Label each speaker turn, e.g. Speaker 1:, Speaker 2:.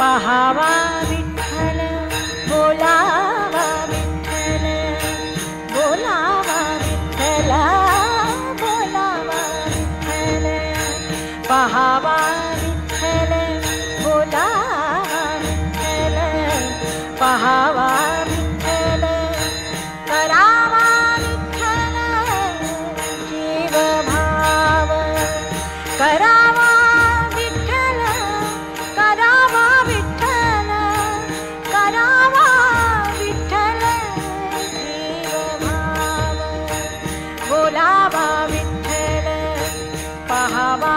Speaker 1: पहावा विठ्ठल बोलावा विठ्ठल बोलावा विठ्ठल बोलावा विठ्ठल पहावा विठ्ठल बोलावा विठ्ठल पहावा विठ्ठल करावा विठ्ठल जीव भाव करावा विठ्ठल करावा विठ्ठल करावा विठ्ठल जीव भाव बोलावा विठ्ठल पहावा